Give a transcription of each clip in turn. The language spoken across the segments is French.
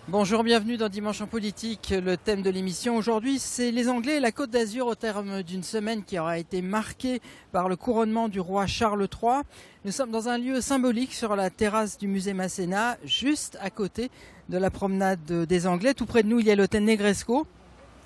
Bonjour, bienvenue dans Dimanche en politique. Le thème de l'émission aujourd'hui, c'est les Anglais et la Côte d'Azur au terme d'une semaine qui aura été marquée par le couronnement du roi Charles III. Nous sommes dans un lieu symbolique sur la terrasse du musée Masséna, juste à côté de la promenade des Anglais. Tout près de nous, il y a l'hôtel Negresco.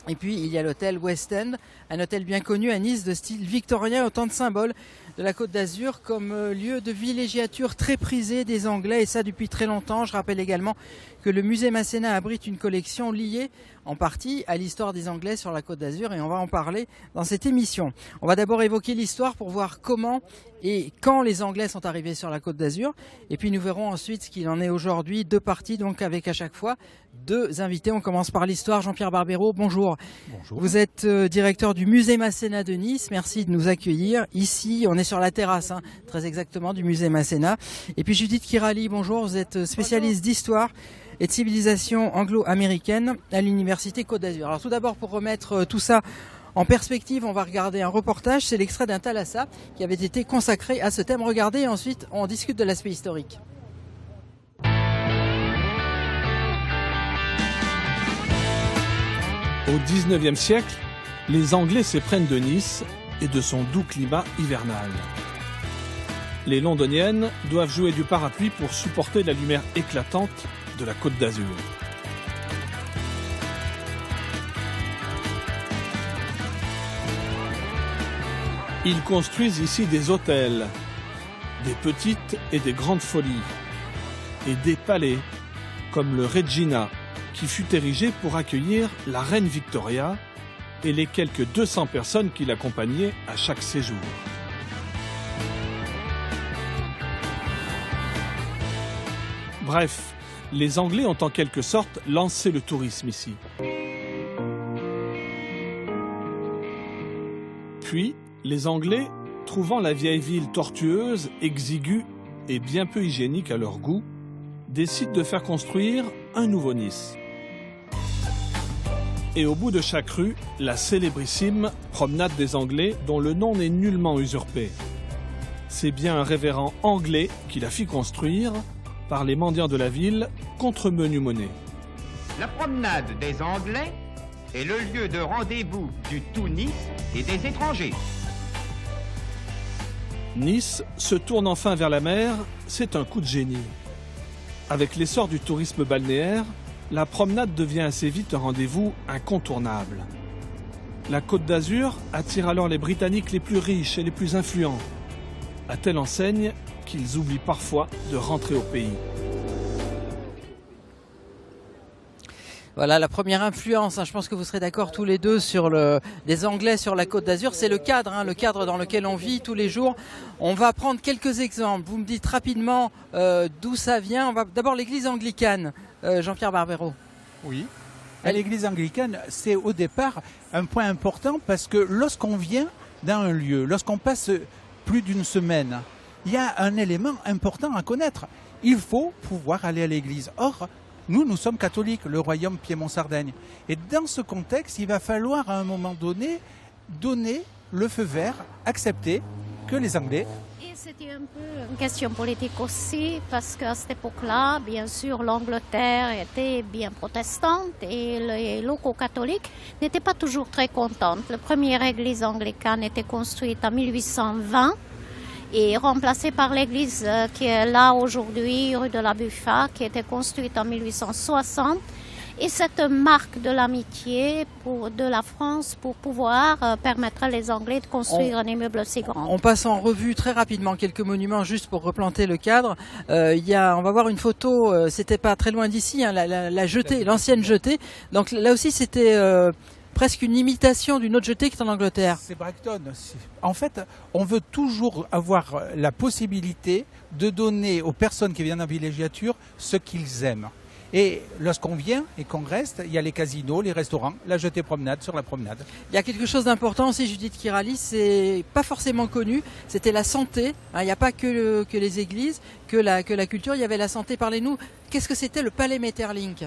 Et puis il y a l'hôtel West End, un hôtel bien connu à Nice de style victorien, autant de symboles de la Côte d'Azur comme lieu de villégiature très prisé des Anglais, et ça depuis très longtemps. Je rappelle également que le musée Masséna abrite une collection liée en partie à l'histoire des Anglais sur la Côte d'Azur, et on va en parler dans cette émission. On va d'abord évoquer l'histoire pour voir comment et quand les Anglais sont arrivés sur la Côte d'Azur, et puis nous verrons ensuite ce qu'il en est aujourd'hui. Deux parties donc avec à chaque fois deux invités. On commence par l'histoire. Jean-Pierre Barbero, bonjour. Bonjour. Vous êtes directeur du musée Masséna de Nice. Merci de nous accueillir. Ici, on est sur la terrasse, très exactement, du musée Masséna. Et puis Judith Kirali, bonjour. Vous êtes spécialiste d'histoire et de civilisation anglo-américaine à l'université Côte d'Azur. Alors tout d'abord, pour remettre tout ça en perspective, on va regarder un reportage. C'est l'extrait d'un Thalassa qui avait été consacré à ce thème. Regardez et ensuite on discute de l'aspect historique. Au XIXe siècle, les Anglais s'éprennent de Nice et de son doux climat hivernal. Les Londoniennes doivent jouer du parapluie pour supporter la lumière éclatante de la Côte d'Azur. Ils construisent ici des hôtels, des petites et des grandes folies, et des palais, comme le Regina, qui fut érigé pour accueillir la reine Victoria et les quelques 200 personnes qui l'accompagnaient à chaque séjour. Bref, les Anglais ont en quelque sorte lancé le tourisme ici. Puis, les Anglais, trouvant la vieille ville tortueuse, exiguë et bien peu hygiénique à leur goût, décident de faire construire un nouveau Nice. Et au bout de chaque rue, la célébrissime promenade des Anglais, dont le nom n'est nullement usurpé. C'est bien un révérend anglais qui la fit construire par les mendiants de la ville contre menu monnaie. La promenade des Anglais est le lieu de rendez-vous du tout Nice et des étrangers. Nice se tourne enfin vers la mer, c'est un coup de génie. Avec l'essor du tourisme balnéaire, la promenade devient assez vite un rendez-vous incontournable. La Côte d'Azur attire alors les Britanniques les plus riches et les plus influents, à telle enseigne qu'ils oublient parfois de rentrer au pays. Voilà la première influence, je pense que vous serez d'accord tous les deux sur des Anglais sur la Côte d'Azur, c'est le cadre dans lequel on vit tous les jours. On va prendre quelques exemples, vous me dites rapidement d'où ça vient. On va d'abord l'église anglicane, Jean-Pierre Barbero. Oui, l'église anglicane, c'est au départ un point important parce que lorsqu'on vient dans un lieu, lorsqu'on passe plus d'une semaine, il y a un élément important à connaître. Il faut pouvoir aller à l'église. Or, nous sommes catholiques, le royaume Piémont-Sardaigne. Et dans ce contexte, il va falloir à un moment donné donner le feu vert, accepter que les Anglais... Et c'était un peu une question politique aussi, parce qu'à cette époque-là, bien sûr, l'Angleterre était bien protestante et les locaux catholiques n'étaient pas toujours très contents. La première église anglicane était construite en 1820. Et remplacée par l'église qui est là aujourd'hui, rue de la Buffa, qui a été construite en 1860. Et cette marque de l'amitié de la France pour pouvoir permettre aux Anglais de construire un immeuble aussi grand. On passe en revue très rapidement quelques monuments juste pour replanter le cadre. On va voir une photo, c'était pas très loin d'ici, la jetée, l'ancienne jetée. Donc là aussi c'était... presque une imitation d'une autre jetée qui est en Angleterre. C'est Bracton. En fait, on veut toujours avoir la possibilité de donner aux personnes qui viennent en villégiature ce qu'ils aiment. Et lorsqu'on vient et qu'on reste, il y a les casinos, les restaurants, la jetée promenade sur la promenade. Il y a quelque chose d'important aussi, Judith Kirali, c'est pas forcément connu, c'était la santé. Il n'y a pas que les églises, que la culture, il y avait la santé. Parlez-nous, qu'est-ce que c'était le palais Maeterlinck ?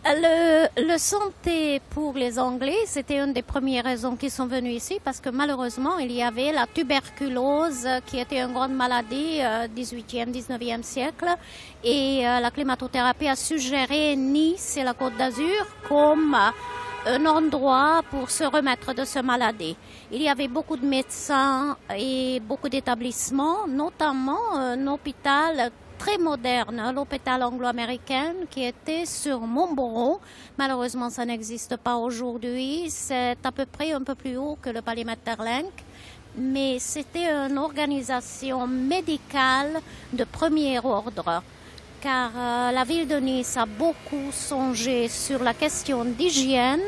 Le santé pour les Anglais, c'était une des premières raisons qu'ils sont venus ici parce que malheureusement, il y avait la tuberculose qui était une grande maladie 18e, 19e siècle et la climato-thérapie a suggéré Nice et la Côte d'Azur comme un endroit pour se remettre de cette maladie. Il y avait beaucoup de médecins et beaucoup d'établissements, notamment un hôpital très moderne, l'hôpital anglo-américain qui était sur Montboro. Malheureusement, ça n'existe pas aujourd'hui. C'est à peu près un peu plus haut que le palais Maeterlinck. Mais c'était une organisation médicale de premier ordre. Car la ville de Nice a beaucoup songé sur la question d'hygiène,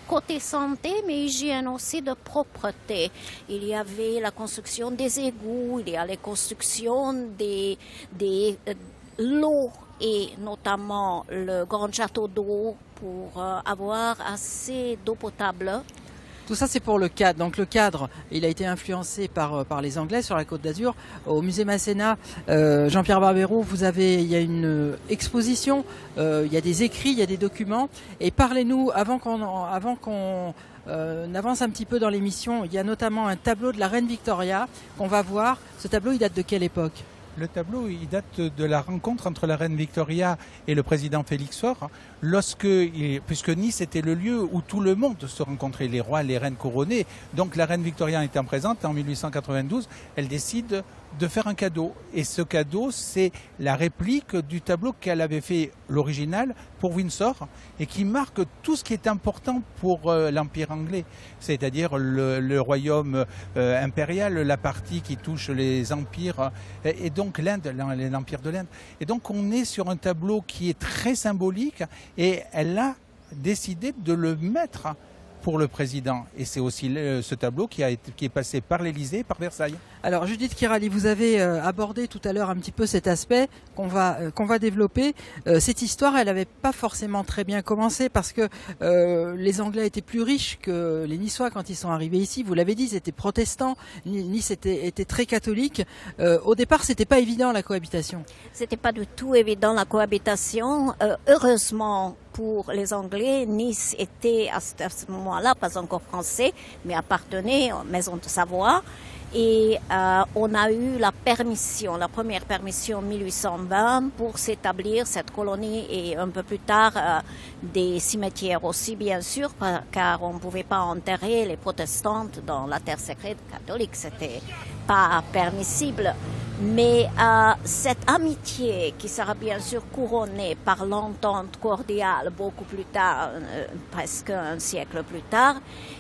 côté santé, mais hygiène aussi de propreté. Il y avait la construction des égouts, il y a la construction des l'eau et notamment le grand château d'eau pour avoir assez d'eau potable. Tout ça, c'est pour le cadre. Donc le cadre, il a été influencé par les Anglais sur la Côte d'Azur. Au musée Masséna, Jean-Pierre Barbero, il y a une exposition, il y a des écrits, il y a des documents. Et parlez-nous, avant qu'on avance un petit peu dans l'émission, il y a notamment un tableau de la reine Victoria qu'on va voir. Ce tableau, il date de quelle époque ? Le tableau, il date de la rencontre entre la reine Victoria et le président Félix Faure, puisque Nice était le lieu où tout le monde se rencontrait, les rois, les reines couronnées. Donc la reine Victoria étant présente en 1892, elle décide de faire un cadeau. Et ce cadeau, c'est la réplique du tableau qu'elle avait fait, l'original, pour Windsor, et qui marque tout ce qui est important pour l'Empire anglais, c'est-à-dire le royaume impérial, la partie qui touche les empires, et donc l'Inde, l'Empire de l'Inde. Et donc on est sur un tableau qui est très symbolique, et elle a décidé de le mettre pour le président. Et c'est aussi ce tableau qui est passé par l'Élysée et par Versailles. Alors Judith Kirali, vous avez abordé tout à l'heure un petit peu cet aspect qu'on va développer. Cette histoire, elle n'avait pas forcément très bien commencé parce que les Anglais étaient plus riches que les Niçois quand ils sont arrivés ici. Vous l'avez dit, ils étaient protestants. Nice était très catholique. Au départ, c'était pas évident la cohabitation. C'était pas du tout évident la cohabitation. Heureusement pour les Anglais, Nice était à ce moment-là pas encore français, mais appartenait aux maisons de Savoie. Et on a eu la première permission en 1820 pour s'établir cette colonie et un peu plus tard des cimetières aussi bien sûr, car on ne pouvait pas enterrer les protestantes dans la terre sacrée catholique, c'était pas permissible. Mais cette amitié qui sera bien sûr couronnée par l'entente cordiale beaucoup plus tard, presque un siècle plus tard,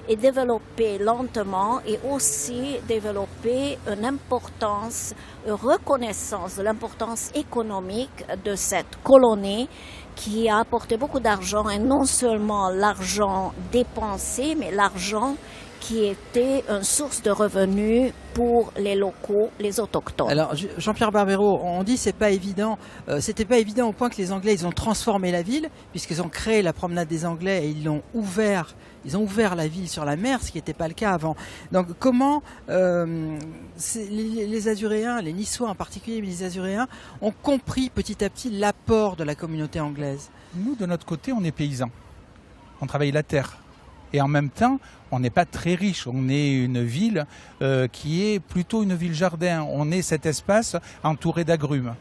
est développée lentement et aussi développée une importance, une reconnaissance de l'importance économique de cette colonie qui a apporté beaucoup d'argent et non seulement l'argent dépensé, mais l'argent qui était une source de revenus pour les locaux, les autochtones. Alors Jean-Pierre Barbero, on dit c'est pas évident, c'était pas évident au point que les Anglais ils ont transformé la ville puisqu'ils ont créé la promenade des Anglais et ils ont ouvert la ville sur la mer, ce qui n'était pas le cas avant. Donc comment les Azuréens, les Niçois en particulier, mais les Azuréens ont compris petit à petit l'apport de la communauté anglaise? Nous, de notre côté, on est paysans. On travaille la terre. Et en même temps, on n'est pas très riche. On est une ville qui est plutôt une ville-jardin. On est cet espace entouré d'agrumes.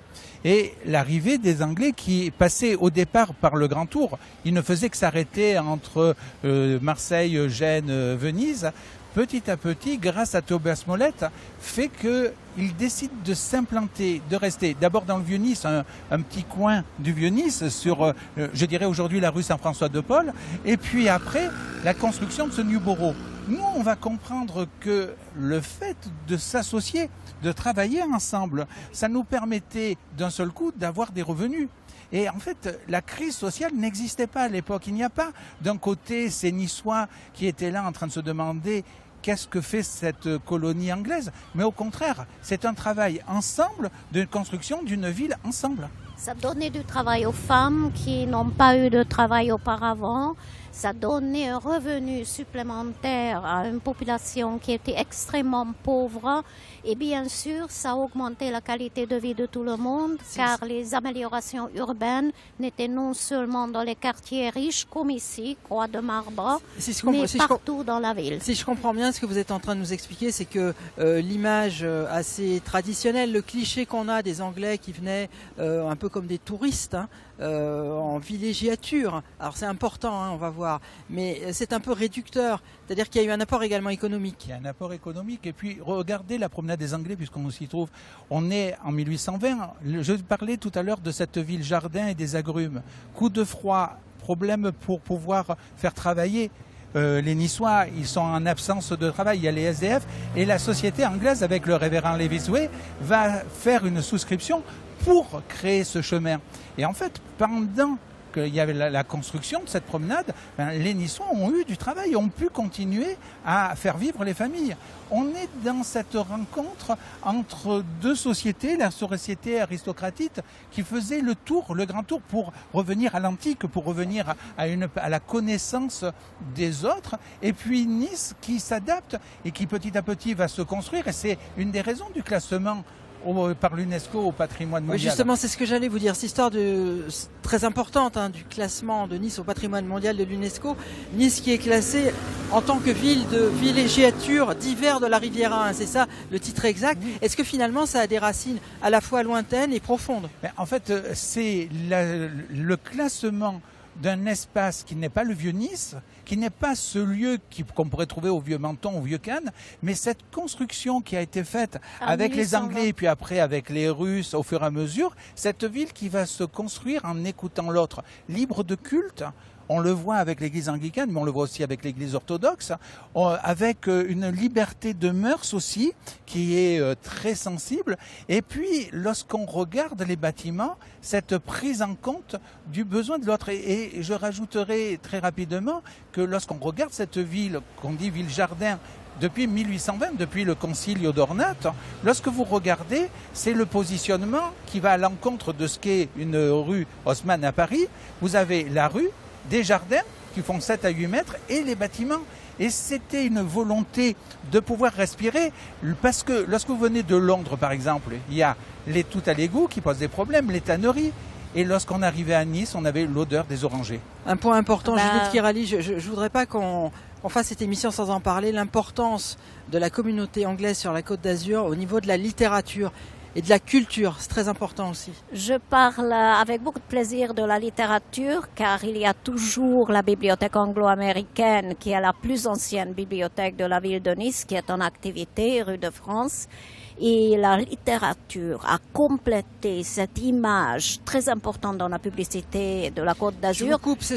Et l'arrivée des Anglais qui passaient au départ par le Grand Tour, ils ne faisaient que s'arrêter entre Marseille, Gênes, Venise. Petit à petit, grâce à Thomas Smollett, fait qu'il décide de s'implanter, de rester d'abord dans le Vieux-Nice, un petit coin du Vieux-Nice, sur, je dirais aujourd'hui, la rue Saint-François-de-Paul, et puis après, la construction de ce Newborough. Nous, on va comprendre que le fait de s'associer, de travailler ensemble, ça nous permettait d'un seul coup d'avoir des revenus. Et en fait, la crise sociale n'existait pas à l'époque. Il n'y a pas d'un côté ces Niçois qui étaient là en train de se demander qu'est-ce que fait cette colonie anglaise, mais au contraire, c'est un travail ensemble de construction d'une ville ensemble. Ça donnait du travail aux femmes qui n'ont pas eu de travail auparavant. Ça donnait un revenu supplémentaire à une population qui était extrêmement pauvre. Et bien sûr, ça a augmenté la qualité de vie de tout le monde, car les améliorations urbaines n'étaient non seulement dans les quartiers riches, comme ici, Croix de Marbre, mais partout dans la ville. Si je comprends bien, ce que vous êtes en train de nous expliquer, c'est que l'image assez traditionnelle, le cliché qu'on a des Anglais qui venaient un peu comme des touristes, en villégiature. Alors c'est important, on va voir, mais c'est un peu réducteur. C'est-à-dire qu'il y a eu un apport également économique. Il y a un apport économique. Et puis regardez la promenade des Anglais, puisqu'on s'y trouve. On est en 1820. Je parlais tout à l'heure de cette ville jardin et des agrumes. Coup de froid, problème pour pouvoir faire travailler. Les Niçois, ils sont en absence de travail, il y a les SDF, et la société anglaise, avec le révérend Levisway, va faire une souscription pour créer ce chemin. Et en fait, pendant qu'il y avait la construction de cette promenade, les Niçois ont eu du travail, ont pu continuer à faire vivre les familles. On est dans cette rencontre entre deux sociétés, la société aristocratique qui faisait le tour, le grand tour, pour revenir à l'antique, pour revenir à la connaissance des autres, et puis Nice qui s'adapte et qui petit à petit va se construire, et c'est une des raisons du classement par l'UNESCO au patrimoine mondial. Oui, justement, c'est ce que j'allais vous dire. Cette histoire très importante du classement de Nice au patrimoine mondial de l'UNESCO. Nice qui est classée en tant que ville de villégiature d'hiver de la rivière Ain. C'est ça le titre exact. Oui. Est-ce que finalement ça a des racines à la fois lointaines et profondes? En fait, c'est le classement d'un espace qui n'est pas le vieux Nice, qui n'est pas ce lieu qu'on pourrait trouver au vieux Menton, au vieux Cannes, mais cette construction qui a été faite avec les Anglais et puis après avec les Russes au fur et à mesure, cette ville qui va se construire en écoutant l'autre, libre de culte. On le voit avec l'église anglicane, mais on le voit aussi avec l'église orthodoxe, avec une liberté de mœurs aussi, qui est très sensible. Et puis, lorsqu'on regarde les bâtiments, cette prise en compte du besoin de l'autre. Et je rajouterai très rapidement que lorsqu'on regarde cette ville, qu'on dit ville-jardin, depuis 1820, depuis le Concilio d'Ornate, lorsque vous regardez, c'est le positionnement qui va à l'encontre de ce qu'est une rue Haussmann à Paris. Vous avez la rue, des jardins qui font 7 à 8 mètres et les bâtiments. Et c'était une volonté de pouvoir respirer, parce que lorsque vous venez de Londres, par exemple, il y a les tout à l'égout qui posent des problèmes, les tanneries. Et lorsqu'on arrivait à Nice, on avait l'odeur des orangers. Un point important, Judith Kirali, je ne voudrais pas qu'on fasse cette émission sans en parler, l'importance de la communauté anglaise sur la Côte d'Azur au niveau de la littérature et de la culture, c'est très important aussi. Je parle avec beaucoup de plaisir de la littérature, car il y a toujours la bibliothèque anglo-américaine, qui est la plus ancienne bibliothèque de la ville de Nice, qui est en activité, rue de France. Et la littérature a complété cette image très importante dans la publicité de la Côte d'Azur. Je vous coupe, ce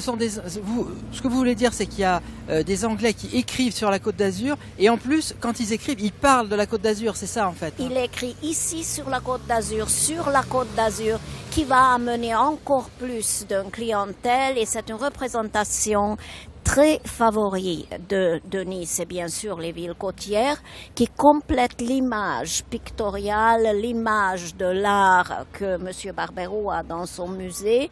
que vous voulez dire, c'est qu'il y a des Anglais qui écrivent sur la Côte d'Azur, et en plus, quand ils écrivent, ils parlent de la Côte d'Azur, c'est ça en fait. Il écrit ici sur la Côte d'Azur, qui va amener encore plus d'une clientèle, et c'est une représentation très favori de Nice et bien sûr les villes côtières qui complètent l'image pictoriale, l'image de l'art que M. Barbero a dans son musée,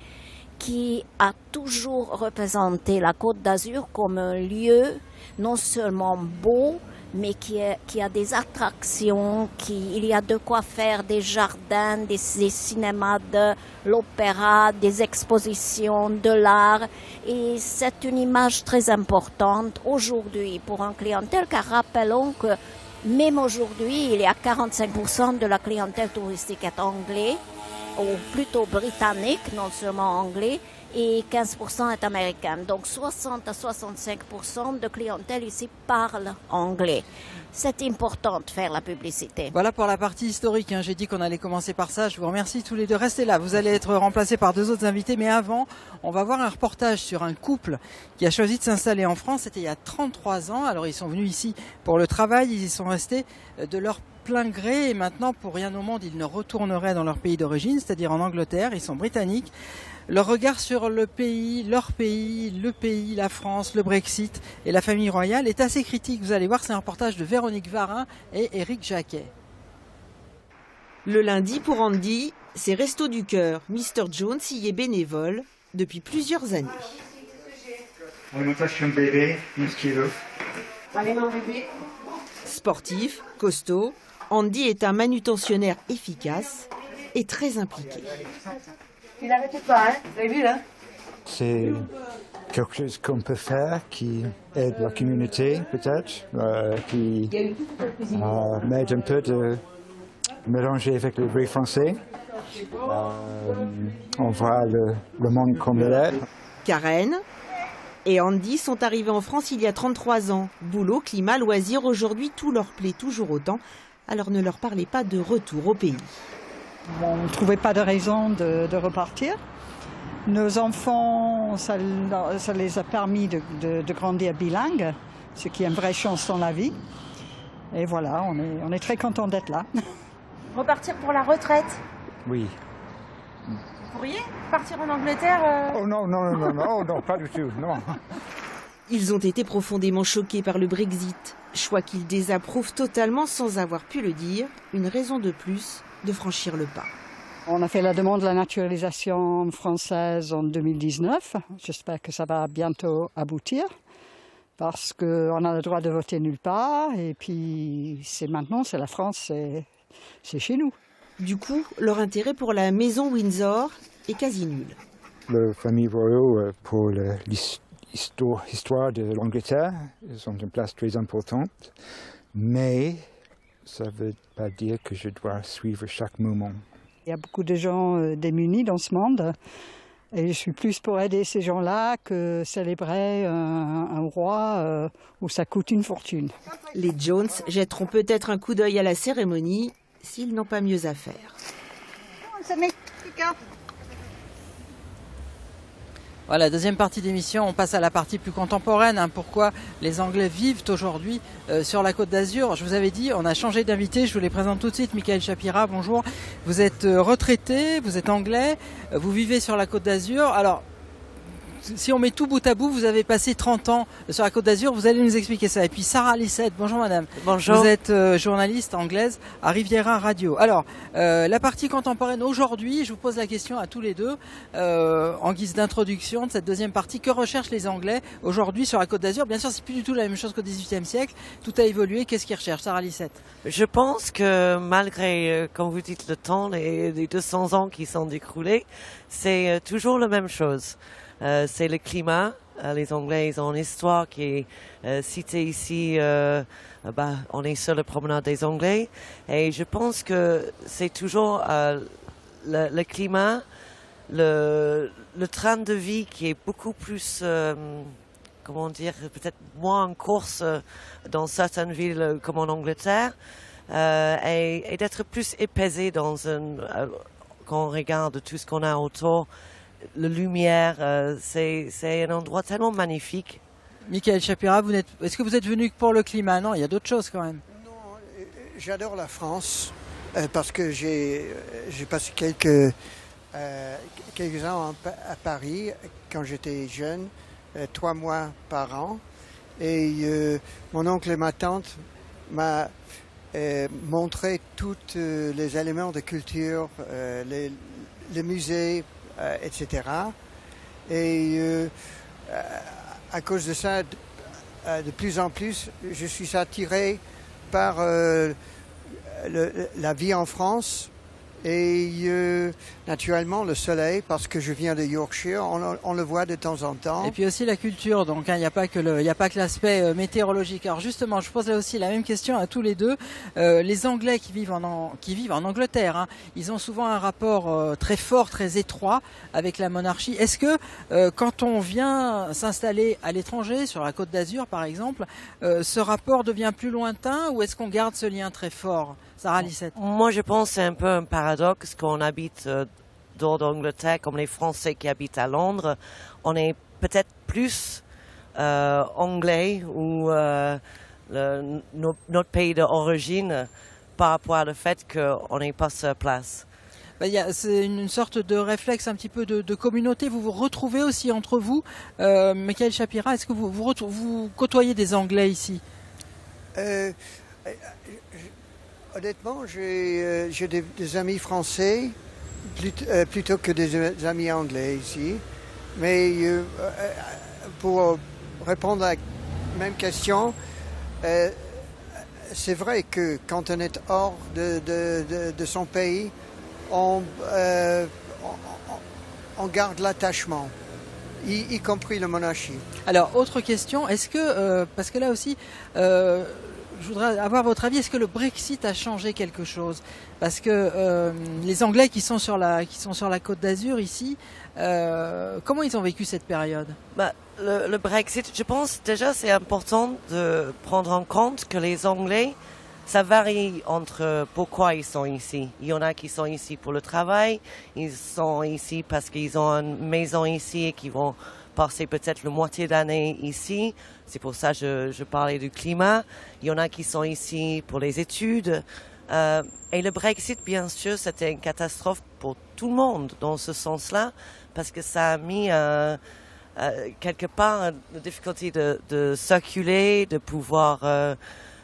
qui a toujours représenté la Côte d'Azur comme un lieu non seulement beau, mais qui a des attractions, il y a de quoi faire, des jardins, des cinémas, de l'opéra, des expositions, de l'art. Et c'est une image très importante aujourd'hui pour une clientèle, car rappelons que même aujourd'hui, il y a 45% de la clientèle touristique est anglais, ou plutôt britannique, non seulement anglais, et 15% est américaine. Donc 60 à 65% de clientèle ici parle anglais. C'est important de faire la publicité. Voilà pour la partie historique. J'ai dit qu'on allait commencer par ça. Je vous remercie tous les deux. Restez là. Vous allez être remplacés par deux autres invités. Mais avant, on va voir un reportage sur un couple qui a choisi de s'installer en France. C'était il y a 33 ans. Alors ils sont venus ici pour le travail. Ils y sont restés de leur plein gré. Et maintenant, pour rien au monde, ils ne retourneraient dans leur pays d'origine, c'est-à-dire en Angleterre. Ils sont britanniques. Leur regard sur le pays, leur pays, le pays, la France, le Brexit et la famille royale est assez critique. Vous allez voir, c'est un reportage de Véronique Varin et Éric Jacquet. Le lundi pour Andy, C'est Restos du Cœur. Mr. Jones y est bénévole depuis plusieurs années. Alimentation bébé, 11 kilos. Allez, mon bébé. Sportif, costaud, Andy est un manutentionnaire efficace et très impliqué. Il n'arrête pas, hein? Vous avez vu, là? C'est quelque chose qu'on peut faire qui aide la communauté, peut-être, qui m'aide un peu de mélanger avec le vrai français. On voit le monde comme il est. Karen et Andy sont arrivés en France il y a 33 ans. Boulot, climat, loisirs, aujourd'hui tout leur plaît toujours autant. Alors ne leur parlez pas de retour au pays. On ne trouvait pas de raison de repartir. Nos enfants, ça les a permis de grandir bilingues, ce qui est une vraie chance dans la vie. Et voilà, on est très contents d'être là. Repartir pour la retraite? Oui. Vous pourriez partir en Angleterre? Oh non, pas du tout, non. Ils ont été profondément choqués par le Brexit, choix qu'ils désapprouvent totalement sans avoir pu le dire, une raison de plus de franchir le pas. On a fait la demande de la naturalisation française en 2019. J'espère que ça va bientôt aboutir parce qu'on a le droit de voter nulle part et puis maintenant, c'est la France, c'est chez nous. Du coup, leur intérêt pour la maison Windsor est quasi nul. La famille royale, pour l'histoire de l'Angleterre, ils ont une place très importante, mais ça ne veut pas dire que je dois suivre chaque moment. Il y a beaucoup de gens démunis dans ce monde et je suis plus pour aider ces gens-là que célébrer un roi où ça coûte une fortune. Les Jones jetteront peut-être un coup d'œil à la cérémonie s'ils n'ont pas mieux à faire. Voilà, deuxième partie d'émission, on passe à la partie plus contemporaine. Pourquoi les Anglais vivent aujourd'hui sur la Côte d'Azur. Je vous avais dit, on a changé d'invité, je vous les présente tout de suite. Michael Chapira, bonjour. Vous êtes retraité, vous êtes anglais, vous vivez sur la Côte d'Azur. Alors, si on met tout bout à bout, vous avez passé 30 ans sur la Côte d'Azur, vous allez nous expliquer ça. Et puis Sarah Lissette, bonjour madame. Bonjour. Vous êtes journaliste anglaise à Riviera Radio. Alors, la partie contemporaine aujourd'hui, je vous pose la question à tous les deux, en guise d'introduction de cette deuxième partie. Que recherchent les Anglais aujourd'hui sur la Côte d'Azur? Bien sûr, c'est plus du tout la même chose qu'au XVIIIe siècle. Tout a évolué. Qu'est-ce qu'ils recherchent? Sarah Lissette. Je pense que malgré, comme vous dites, le temps, les 200 ans qui sont découlés, c'est toujours la même chose. C'est le climat. Les Anglais ils ont une histoire qui est citée ici. On est sur la promenade des Anglais. Et je pense que c'est toujours le climat, le train de vie qui est beaucoup plus, comment dire, peut-être moins en course dans certaines villes comme en Angleterre. Et d'être plus épaisé quand on regarde tout ce qu'on a autour. La lumière, c'est un endroit tellement magnifique. Michael Chapira, est-ce que vous êtes venu pour le climat? Non, il y a d'autres choses quand même. Non, j'adore la France parce que j'ai passé quelques ans à Paris quand j'étais jeune, 3 mois par an. Et mon oncle et ma tante m'a montré tous les éléments de culture, les musées, etc. Et à cause de ça, de plus en plus, je suis attiré par la vie en France et naturellement le soleil, parce que je viens de Yorkshire, on le voit de temps en temps. Et puis aussi la culture, donc il n'y a pas que l'aspect météorologique. Alors justement, je pose là aussi la même question à tous les deux. Les Anglais qui vivent en Angleterre, ils ont souvent un rapport très fort, très étroit avec la monarchie. Est-ce que quand on vient s'installer à l'étranger, sur la Côte d'Azur par exemple, ce rapport devient plus lointain ou est-ce qu'on garde ce lien très fort? Sarah Lissette. Moi, je pense que c'est un peu un paradoxe qu'on habite dans l'Angleterre, comme les Français qui habitent à Londres. On est peut-être plus anglais ou notre pays d'origine par rapport au fait qu'on n'est pas sur place. C'est une sorte de réflexe un petit peu de communauté. Vous vous retrouvez aussi entre vous. Michael Chapira, est-ce que vous côtoyez des Anglais ici? Honnêtement, j'ai des amis français, plutôt que des amis anglais ici. Mais pour répondre à la même question, c'est vrai que quand on est hors de son pays, on garde l'attachement, y compris la monarchie. Alors, autre question, est-ce que, parce que là aussi, je voudrais avoir votre avis, est-ce que le Brexit a changé quelque chose? Parce que les Anglais qui sont sur la Côte d'Azur ici, comment ils ont vécu cette période? Le Brexit, je pense déjà c'est important de prendre en compte que les Anglais, ça varie entre pourquoi ils sont ici. Il y en a qui sont ici pour le travail, ils sont ici parce qu'ils ont une maison ici et qui vont passer peut-être la moitié d'année ici. C'est pour ça que je parlais du climat. Il y en a qui sont ici pour les études. Et le Brexit, bien sûr, c'était une catastrophe pour tout le monde dans ce sens-là, parce que ça a mis quelque part la difficulté de circuler, de pouvoir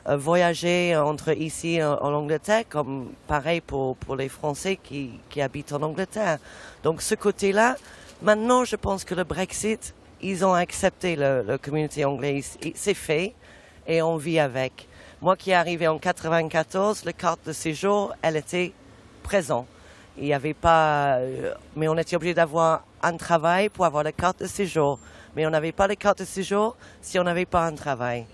voyager entre ici en Angleterre, comme pareil pour les Français qui habitent en Angleterre. Donc ce côté-là, maintenant je pense que le Brexit, ils ont accepté la communauté anglaise, c'est fait et on vit avec. Moi qui est arrivé en 94, la carte de séjour, elle était présente. Il n'y avait pas, mais on était obligé d'avoir un travail pour avoir la carte de séjour. Mais on n'avait pas la carte de séjour si on n'avait pas un travail.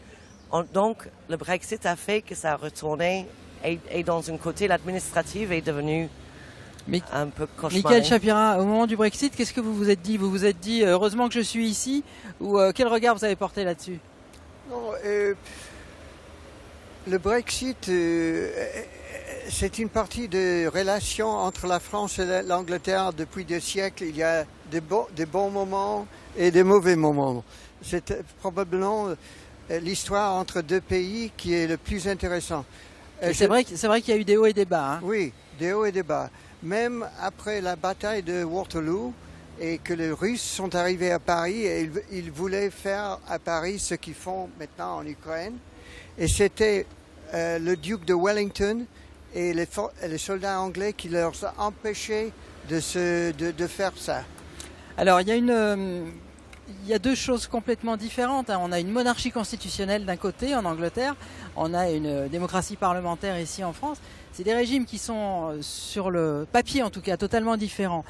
Donc, le Brexit a fait que ça a retourné et dans un côté, l'administratif est devenu un peu cauchemar. Michael Chapira, au moment du Brexit, qu'est-ce que vous vous êtes dit? Vous vous êtes dit, heureusement que je suis ici, ou quel regard vous avez porté là-dessus? Non, le Brexit, c'est une partie de relation entre la France et l'Angleterre depuis des siècles. Il y a des bons moments et des mauvais moments. C'est probablement l'histoire entre deux pays qui est le plus intéressant. C'est vrai qu'il y a eu des hauts et des bas. Hein. Oui, des hauts et des bas. Même après la bataille de Waterloo et que les Russes sont arrivés à Paris, et ils voulaient faire à Paris ce qu'ils font maintenant en Ukraine. Et c'était le duc de Wellington et les soldats anglais qui leur ont empêché de faire ça. Alors, il y a deux choses complètement différentes. On a une monarchie constitutionnelle d'un côté en Angleterre, on a une démocratie parlementaire ici en France. C'est des régimes qui sont, sur le papier en tout cas, totalement différents.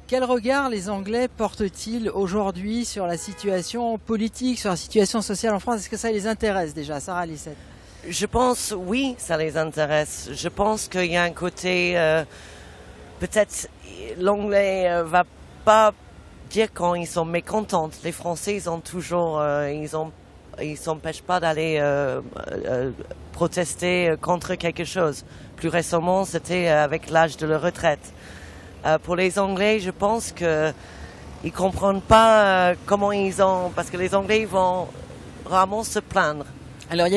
Quel regard les Anglais portent-ils aujourd'hui sur la situation politique, sur la situation sociale en France? Est-ce que ça les intéresse déjà, Sarah Lissette? Je pense, oui, ça les intéresse. Je pense qu'il y a un côté, peut-être l'anglais va pas dire quand ils sont mécontents. Les Français, ils ont toujours, ils s'empêchent pas d'aller protester contre quelque chose. Plus récemment, c'était avec l'âge de la retraite. Pour les Anglais, je pense que ils comprennent pas comment ils ont, parce que les Anglais vont rarement se plaindre. Alors,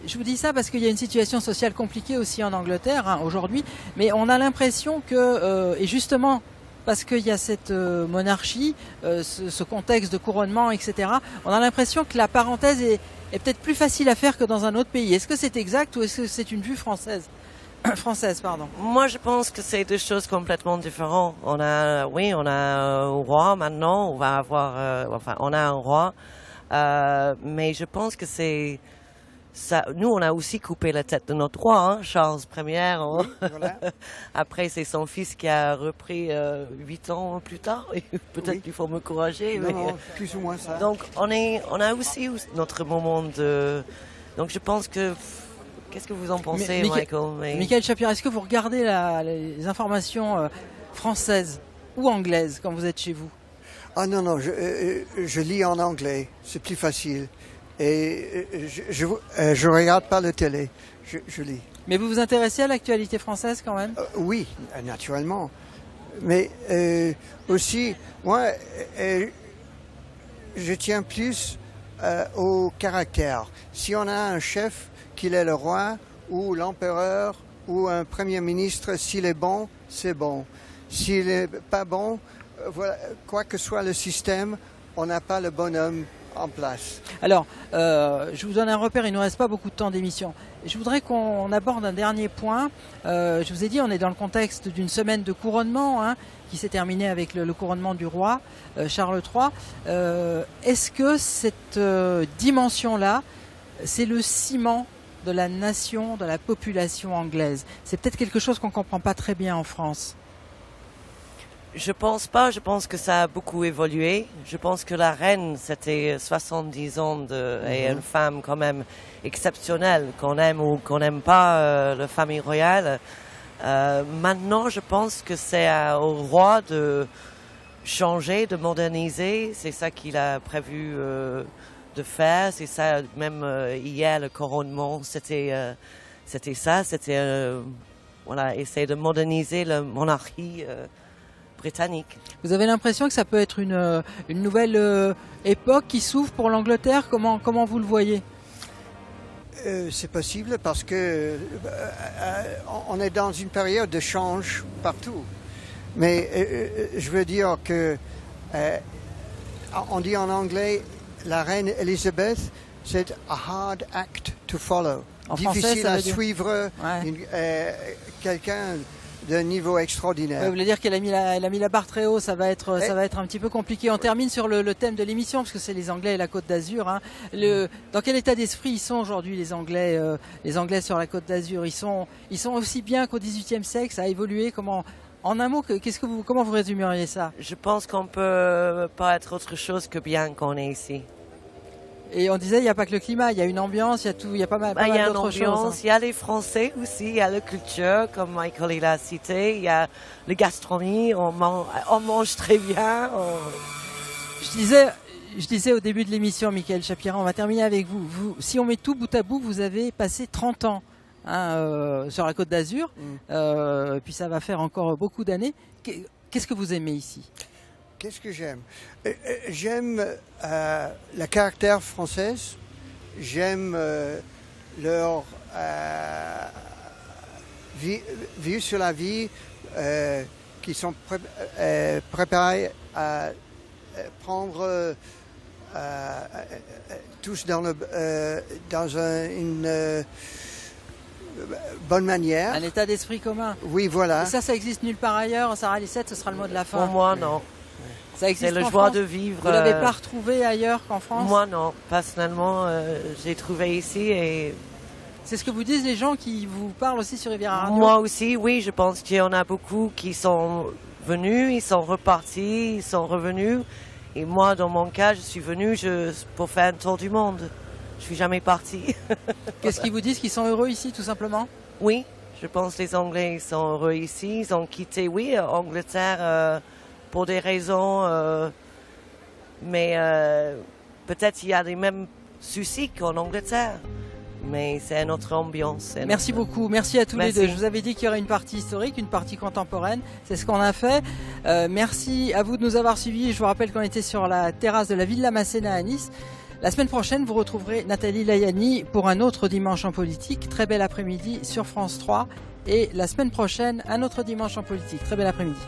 je vous dis ça parce qu'il y a une situation sociale compliquée aussi en Angleterre aujourd'hui, mais on a l'impression que, et justement parce qu'il y a cette monarchie, ce contexte de couronnement, etc., on a l'impression que la parenthèse est peut-être plus facile à faire que dans un autre pays. Est-ce que c'est exact ou est-ce que c'est une vue française, pardon? Moi, je pense que c'est deux choses complètement différentes. On a un roi maintenant, on va avoir, on a un roi, mais je pense que c'est ça. Nous, on a aussi coupé la tête de notre roi, hein, Charles Ier. Voilà. Après, c'est son fils qui a repris 8 ans plus tard. Peut-être qu'il faut me corriger. Non, plus ou moins ça. Donc, on a aussi notre moment de. Donc, je pense que. Qu'est-ce que vous en pensez, Michael? Michael Chapira, est-ce que vous regardez les informations françaises ou anglaises quand vous êtes chez vous? Ah non, je lis en anglais, c'est plus facile. Et je regarde pas la télé, je lis. Mais vous vous intéressez à l'actualité française quand même? Oui, naturellement. Mais aussi, moi, je tiens plus au caractère. Si on a un chef, qu'il est le roi ou l'empereur ou un premier ministre, s'il est bon, c'est bon. S'il n'est pas bon, voilà, quoi que soit le système, on n'a pas le bonhomme en place. Alors, je vous donne un repère, il ne nous reste pas beaucoup de temps d'émission. Je voudrais qu'on aborde un dernier point. Je vous ai dit, on est dans le contexte d'une semaine de couronnement, hein, qui s'est terminée avec le couronnement du roi Charles III. Est-ce que cette dimension-là, c'est le ciment de la nation, de la population anglaise? C'est peut-être quelque chose qu'on ne comprend pas très bien en France. Je pense pas, je pense que ça a beaucoup évolué. Je pense que la reine, c'était 70 ans et une femme quand même exceptionnelle, qu'on aime ou qu'on n'aime pas la famille royale. Maintenant, je pense que c'est au roi de changer, de moderniser. C'est ça qu'il a prévu de faire. C'est ça, même hier, le couronnement, c'était ça. C'était voilà, essayer de moderniser la monarchie britannique. Vous avez l'impression que ça peut être une nouvelle époque qui s'ouvre pour l'Angleterre? Comment vous le voyez? C'est possible parce que on est dans une période de change partout. Mais je veux dire que on dit en anglais, la reine Elisabeth, c'est a hard act to follow. En difficile français, à suivre, ouais. Quelqu'un d'un niveau extraordinaire. Ouais, vous voulez dire qu'elle a mis la barre très haut, ça va être un petit peu compliqué. On termine sur le thème de l'émission, parce que c'est les Anglais et la Côte d'Azur. Hein. Dans quel état d'esprit ils sont aujourd'hui, les Anglais sur la Côte d'Azur? Ils sont aussi bien qu'au XVIIIe siècle, ça a évolué. En un mot, comment vous résumeriez ça? Je pense qu'on peut pas être autre chose que bien qu'on est ici. Et on disait, il n'y a pas que le climat, il y a une ambiance, il y a pas mal d'autres choses. Hein. Il y a les Français aussi, il y a la culture, comme Michael l'a cité, il y a la gastronomie, on mange très bien. Je disais au début de l'émission, Michael Chapiran, on va terminer avec vous. Si on met tout bout à bout, vous avez passé 30 ans sur la Côte d'Azur, puis ça va faire encore beaucoup d'années. Qu'est-ce que vous aimez ici? Qu'est-ce que j'aime? J'aime le caractère français, j'aime leur vue sur la vie, qui sont préparés à prendre tous dans une bonne manière. Un état d'esprit commun. Oui, voilà. Et ça existe nulle part ailleurs. Sarah Lissette, ce sera le mot de la fin. Pour moi, non. C'est le joie de vivre. Vous ne l'avez pas retrouvé ailleurs qu'en France? Moi, non. Personnellement, j'ai trouvé ici et... C'est ce que vous disent les gens qui vous parlent aussi sur Riviera Radio? Moi aussi, oui. Je pense qu'il y en a beaucoup qui sont venus, ils sont repartis, ils sont revenus. Et moi, dans mon cas, je suis venue pour faire un tour du monde. Je suis jamais partie. Qu'est-ce qu'ils vous disent? Qu'ils sont heureux ici, tout simplement? Oui, je pense que les Anglais sont heureux ici. Ils ont quitté, oui, Angleterre pour des raisons, mais peut-être il y a les mêmes soucis qu'en Angleterre. Mais c'est une autre ambiance. Merci beaucoup, merci à tous les deux. Je vous avais dit qu'il y aurait une partie historique, une partie contemporaine, c'est ce qu'on a fait. Merci à vous de nous avoir suivis. Je vous rappelle qu'on était sur la terrasse de la Villa Masséna à Nice. La semaine prochaine, vous retrouverez Nathalie Layani pour un autre Dimanche en politique. Très bel après-midi sur France 3. Et la semaine prochaine, un autre Dimanche en politique. Très bel après-midi.